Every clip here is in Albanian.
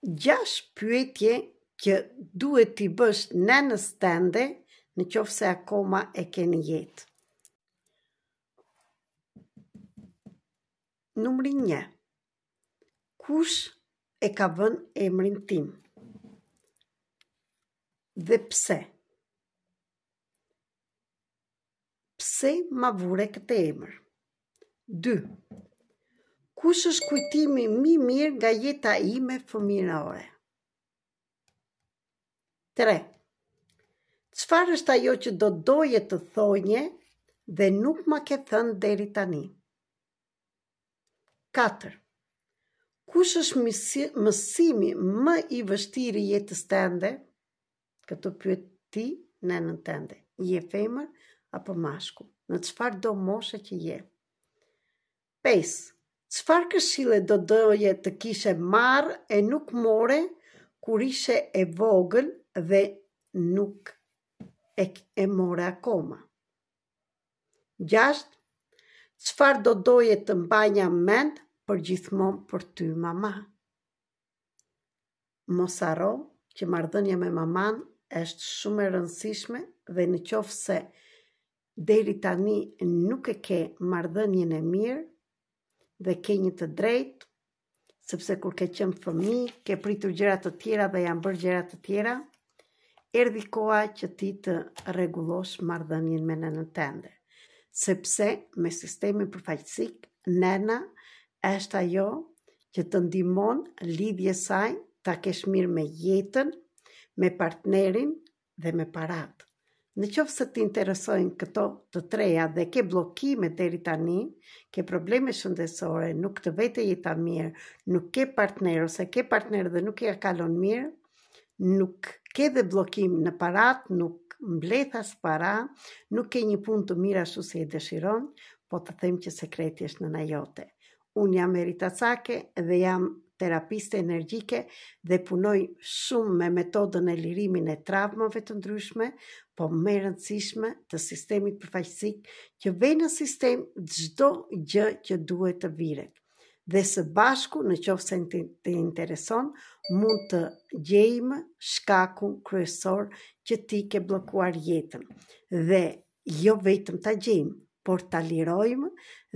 6 pyetje që duhet t'i bësh nënës tënde në qoftë se akoma e ke në jetë. Numri 1. Kush e ka vënë emrin tim? Dhe pse? Pse ma vure këtë emër? 2. Kush është kujtimi më i mirë nga jeta ime fëmijërore? 3. Çfarë është ajo që do doje të thonje dhe nuk ma ke thënë deri tani? 4. Kush është mësimi më i vështirë i jetës tënde? Këtë pyet ti nënën tënde. Je femër apo mashkull? Në çfarë do moshe që je? 5. Çfarë këshille do doje të kishe marrë e nuk more kur ishe e vogël dhe nuk e more akoma? 6. Çfarë do doje të mbanja mend për gjithmonë për ty mama? Mos harro që marrëdhënia me maman është shumë e rëndësishme dhe në qoftë se deri tani nuk e ke marrëdhënien e mirë dhe ke një të drejtë, sepse kur ke qenë fëmijë, ke pritur gjëra të tjera dhe janë bërë gjëra të tjera, erdhi koha që ti të rregullosh marrëdhënien me nënën tënde. Sepse me sistemin përfaqësik, nëna është ajo që të ndihmon lidhje saj ta kesh mirë me jetën, me partnerin dhe me paratë. Në qoftë se të interesojnë këto të treja dhe ke bllokime deri tani, ke probleme shëndetësore, nuk të vete jeta mirë, nuk ke partner ose ke partner dhe nuk ja kalon mirë, nuk ke dhe bllokim në parat, nuk mbledh as para, nuk ke një punë të mirë ashtu si e dëshiron, po të them që sekreti është nëna jote. Unë jam Erita Cake dhe jam terapiste energjike dhe punoj shumë me metodën e lirimin e travmave të ndryshme, po më e rëndësishme të sistemit përfaqësik që vej në sistem çdo gjë që duhet të viret. Dhe së bashku, në qoftë se të intereson, mund të gjejmë shkakun kryesor që ti ke bllokuar jetën. Dhe jo vetëm ta gjejmë, por ta lirojmë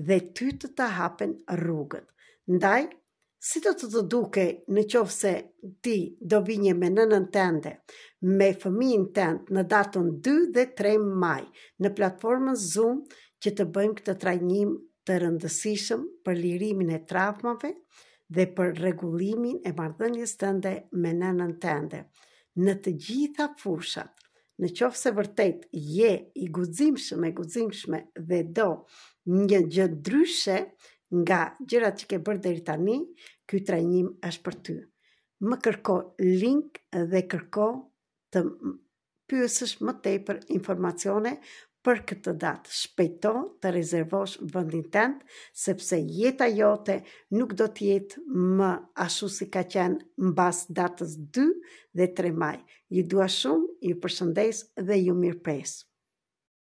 dhe ty të hapen rrugët. Ndaj, si do të duke në qoftë se ti do vinje me nënën tënde, me fëmijën tënd në datën 2 dhe 3 maj, në platformën Zoom që të bëjmë këtë trajnim të rëndësishëm për lirimin e travmave dhe për rregullimin e marrëdhënies tënde me nënën tënde. Në të gjitha fushat, në qoftë se vërtet je i guximshëm e guximshme dhe do një gjë ndryshe nga gjërat që ke bërë deri tani, ky trajnim është për ty. Më kërko link dhe kërko të pyesësh më tepër informacione për këtë datë. Shpejto të rezervosh vendin tënd, sepse jeta jote nuk do të jetë më ashtu si ka qenë mbas datës 2 dhe 3 maj. Ju dua shumë, ju përshëndes dhe ju mirëpres.